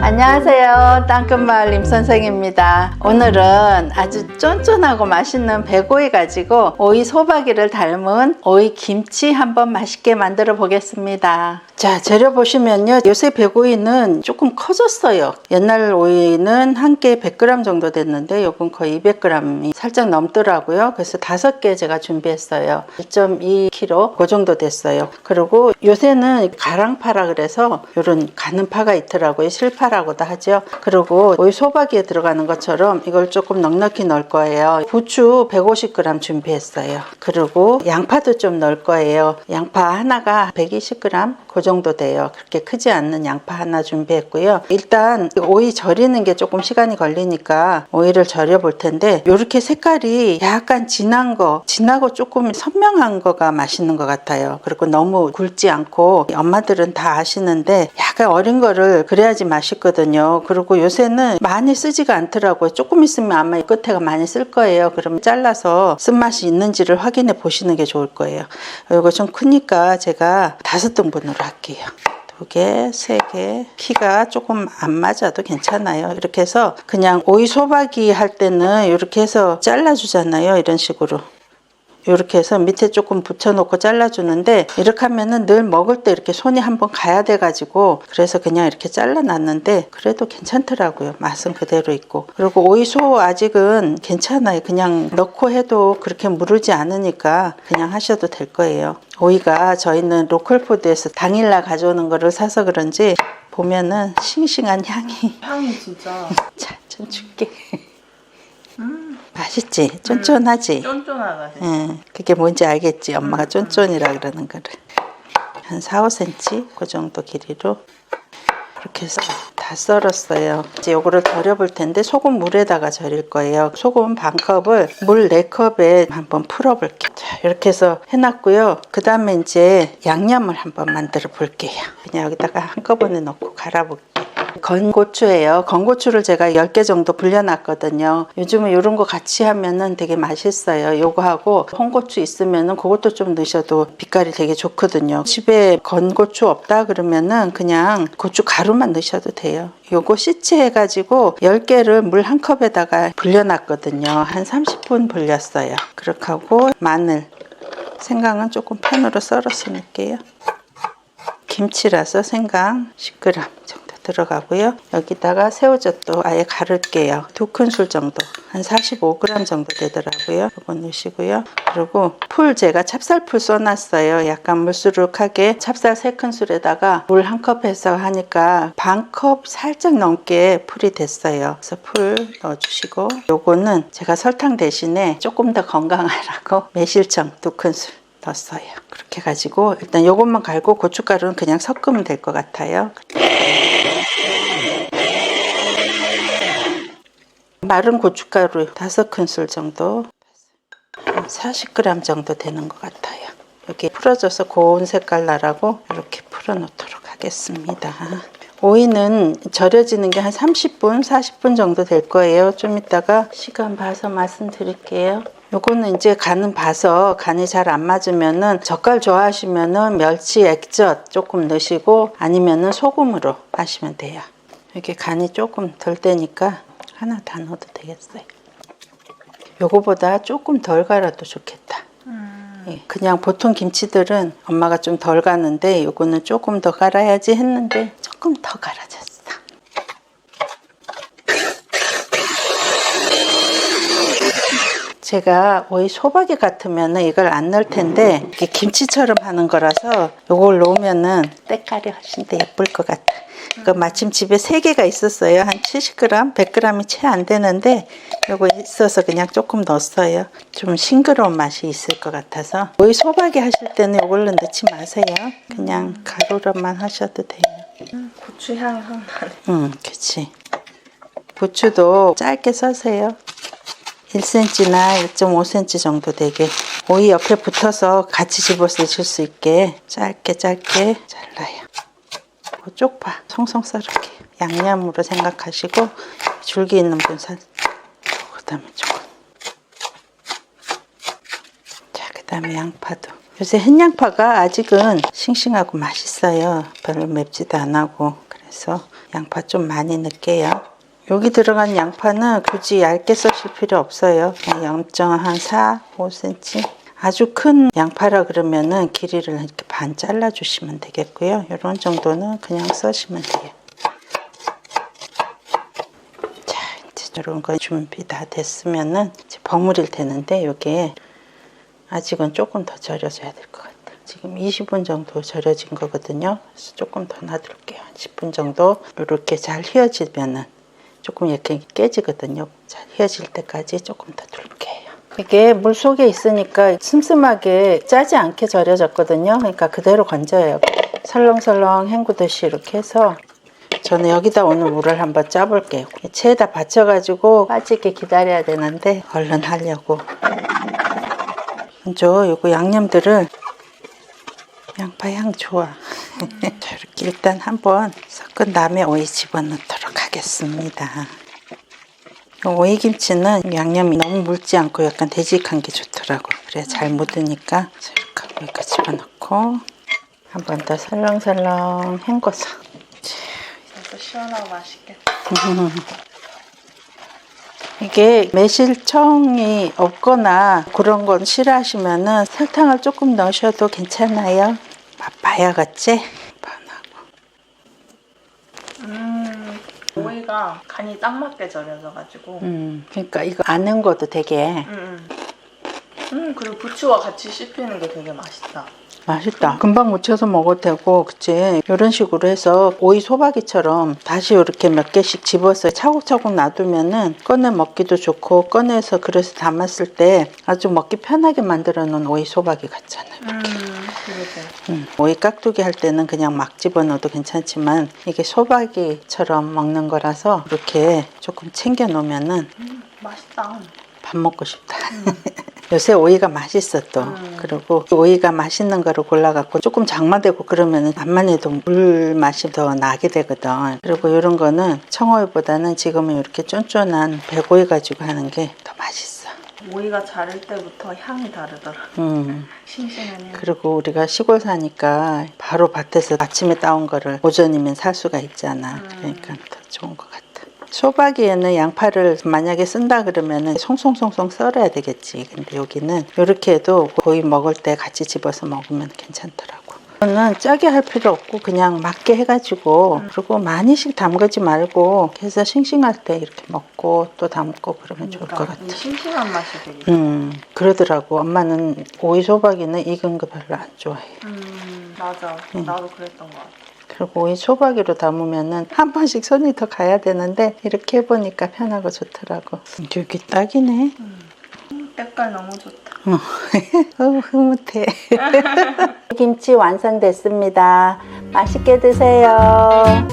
안녕하세요. 땅끝마을 임선생입니다. 오늘은 아주 쫀쫀하고 맛있는 백오이 가지고 오이 소박이를 닮은 오이 김치 한번 맛있게 만들어 보겠습니다. 자, 재료 보시면요, 요새 백오이는 조금 커졌어요. 옛날 오이는 한 개에 100g 정도 됐는데 요건 거의 200g이 살짝 넘더라고요. 그래서 5개 제가 준비했어요. 1.2kg 그 정도 됐어요. 그리고 요새는 가랑파라 그래서 요런 가는 파가 있더라고요. 실파라고도 하죠. 그리고 오이 소박이에 들어가는 것처럼 이걸 조금 넉넉히 넣을 거예요. 부추 150g 준비했어요. 그리고 양파도 좀 넣을 거예요. 양파 하나가 120g 그 정도 돼요. 그렇게 크지 않는 양파 하나 준비했고요. 일단 오이 절이는 게 조금 시간이 걸리니까 오이를 절여 볼 텐데, 이렇게 색깔이 약간 진한 거, 진하고 조금 선명한 거가 맛있는 것 같아요. 그리고 너무 굵지 않고, 엄마들은 다 아시는데 약간 어린 거를 그래야지 맛있거든요. 그리고 요새는 많이 쓰지가 않더라고요. 조금 있으면 아마 이 끝에가 많이 쓸 거예요. 그럼 잘라서 쓴맛이 있는지를 확인해 보시는 게 좋을 거예요. 이거 좀 크니까 제가 5등분으로 할게요. 2개, 3개. 키가 조금 안 맞아도 괜찮아요. 이렇게 해서 그냥 오이 소박이 할 때는 이렇게 해서 잘라주잖아요. 이런 식으로. 이렇게 해서 밑에 조금 붙여놓고 잘라주는데, 이렇게 하면은 늘 먹을 때 이렇게 손이 한번 가야 돼가지고, 그래서 그냥 이렇게 잘라놨는데 그래도 괜찮더라고요. 맛은 그대로 있고. 그리고 오이소 아직은 괜찮아요. 그냥 넣고 해도 그렇게 무르지 않으니까 그냥 하셔도 될 거예요. 오이가 저희는 로컬푸드에서 당일날 가져오는 거를 사서 그런지 보면은 싱싱한 향이 진짜. 자, 좀 줄게. 맛있지? 쫀쫀하지? 쫀쫀하다. 예, 그게 뭔지 알겠지? 엄마가 쫀쫀이라 그러는 거를. 한 4, 5cm 그 정도 길이로 이렇게 해서 다 썰었어요. 이제 요거를 절여 볼 텐데, 소금 물에다가 절일 거예요. 소금 반컵을 물 4컵에 한번 풀어 볼게요. 자, 이렇게 해서 해놨고요. 그 다음에 이제 양념을 한번 만들어 볼게요. 그냥 여기다가 한꺼번에 넣고 갈아볼게요. 건고추예요. 건고추를 제가 10개 정도 불려놨거든요. 요즘은 이런 거 같이 하면은 되게 맛있어요. 요거하고 홍고추 있으면은 그것도 좀 넣으셔도 빛깔이 되게 좋거든요. 집에 건고추 없다 그러면은 그냥 고추 가루만 넣으셔도 돼요. 요거 시치해가지고 10개를 물 1컵에다가 불려놨거든요. 한 30분 불렸어요. 그렇게 하고 마늘, 생강은 조금 팬으로 썰어서 넣을게요. 김치라서 생강 10g 정도 들어가고요. 여기다가 새우젓도 아예 가를게요. 2큰술 정도, 한 45g 정도 되더라고요. 이거 넣으시고요. 그리고 풀 제가 찹쌀풀 써놨어요. 약간 물수룩하게 찹쌀 3큰술에다가 물 1컵 해서 하니까 반컵 살짝 넘게 풀이 됐어요. 그래서 풀 넣어주시고, 요거는 제가 설탕 대신에 조금 더 건강하라고 매실청 2큰술 넣었어요. 그렇게 가지고 일단 요것만 갈고 고춧가루는 그냥 섞으면 될 것 같아요. 마른 고춧가루 5큰술 정도, 40g 정도 되는 것 같아요. 여기 풀어줘서 고운 색깔 나라고 이렇게 풀어 놓도록 하겠습니다. 오이는 절여지는 게 한 30분, 40분 정도 될 거예요. 좀 이따가 시간 봐서 말씀드릴게요. 요거는 이제 간은 봐서, 간이 잘 안 맞으면은, 젓갈 좋아하시면은 멸치 액젓 조금 넣으시고 아니면은 소금으로 하시면 돼요. 이렇게 간이 조금 덜 되니까 하나 다 넣어도 되겠어요. 요거보다 조금 덜 갈아도 좋겠다. 예, 그냥 보통 김치들은 엄마가 좀 덜 가는데 요거는 조금 더 갈아야지 했는데 조금 더 갈아졌어. 제가 오이 소박이 같으면은 이걸 안 넣을 텐데, 이게 김치처럼 하는 거라서 요걸 넣으면은 때깔이 훨씬 더 예쁠 것 같아. 그 마침 집에 3개가 있었어요. 한 70g, 100g이 채 안 되는데 요거 있어서 그냥 조금 넣었어요. 좀 싱그러운 맛이 있을 것 같아서. 오이 소박이 하실 때는 요걸로 넣지 마세요. 그냥 가루로만 하셔도 돼요. 고추 향이 확 나네. 그치. 부추도 짧게 써세요. 1cm나 1.5cm 정도 되게, 오이 옆에 붙어서 같이 집어 쓰실 수 있게 짧게 잘라요. 쪽파 송송 썰을게요. 양념으로 생각하시고 줄기 있는 분산, 그 다음에 조금, 자, 그 다음에 양파도. 요새 햇양파가 아직은 싱싱하고 맛있어요. 별로 맵지도 안 하고. 그래서 그래서 양파 좀 많이 넣을게요. 여기 들어간 양파는 굳이 얇게 써실 필요 없어요. 그냥 0.4, 5cm. 아주 큰 양파라 그러면은 길이를 이렇게 반 잘라 주시면 되겠고요. 이런 정도는 그냥 써시면 돼요. 자, 이제 이런 거 준비 다 됐으면은 이제 버무릴 테는데 이게 아직은 조금 더 절여줘야 될 것 같아요. 지금 20분 정도 절여진 거거든요. 그래서 조금 더 놔둘게요. 한 10분 정도 이렇게 잘 휘어지면은 조금 이렇게 깨지거든요. 잘 휘어질 때까지 조금 더 둘게요. 이게 물 속에 있으니까 슴슴하게 짜지 않게 절여졌거든요. 그러니까 그대로 건져요. 설렁설렁 헹구듯이 이렇게 해서 저는 여기다 오늘 물을 한번 짜볼게요. 체에다 받쳐가지고 빠지게 기다려야 되는데 얼른 하려고. 먼저 요거 양념들을 양파 향 좋아. 자, 이렇게 일단 한번 섞은 다음에 오이 집어넣도록 하겠습니다. 오이김치는 양념이 너무 묽지 않고 약간 되직한 게 좋더라고. 그래야 잘 묻으니까 이렇게 하고 이거 집어넣고 한 번 더 설렁설렁 헹궈서. 진짜 시원하고 맛있겠다. 이게 매실청이 없거나 그런 건 싫어하시면은 설탕을 조금 넣으셔도 괜찮아요. 맛봐야겠지? 오이가 간이 딱 맞게 절여져가지고. 그러니까 이거 안 헹궈도 되게 그리고 부추와 같이 씹히는 게 되게 맛있다. 맛있다. 금방 무쳐서 먹어도 되고, 그치? 이런 식으로 해서 오이 소박이처럼 다시 이렇게 몇 개씩 집어서 차곡차곡 놔두면은 꺼내 먹기도 좋고, 꺼내서 그릇에 담았을 때 아주 먹기 편하게 만들어 놓은 오이 소박이 같잖아요. 오이 깍두기 할 때는 그냥 막 집어넣어도 괜찮지만 이게 소박이처럼 먹는 거라서 이렇게 조금 챙겨 놓으면은 맛있다. 밥 먹고 싶다. 요새 오이가 맛있어 또. 그리고 오이가 맛있는 거를 골라갖고 조금 장마되고 그러면 밥만 해도 물 맛이 더 나게 되거든. 그리고 이런 거는 청오이보다는 지금은 이렇게 쫀쫀한 백오이 가지고 하는 게 더 맛있어. 오이가 자를 때부터 향이 다르더라. 싱싱한 향. 그리고 우리가 시골 사니까 바로 밭에서 아침에 따온 거를 오전이면 살 수가 있잖아. 그러니까 더 좋은 것 같아. 소박이에는 양파를 만약에 쓴다 그러면은 송송송송 썰어야 되겠지. 근데 여기는 이렇게 해도 거의 먹을 때 같이 집어서 먹으면 괜찮더라고. 저는 짜게 할 필요 없고 그냥 맞게 해가지고 그리고 많이씩 담그지 말고 해서 싱싱할 때 이렇게 먹고 또 담고 그러면 좋을 것 같아. 이 싱싱한 맛이 되게. 그러더라고. 엄마는 오이 소박이는 익은 거 별로 안 좋아해. 맞아. 나도 그랬던 것 같아. 그리고 오이 소박이로 담으면은 한 번씩 손이 더 가야 되는데 이렇게 해보니까 편하고 좋더라고. 여기 딱이네. 색깔 너무 좋다. 흐뭇해. 김치 완성됐습니다. 맛있게 드세요.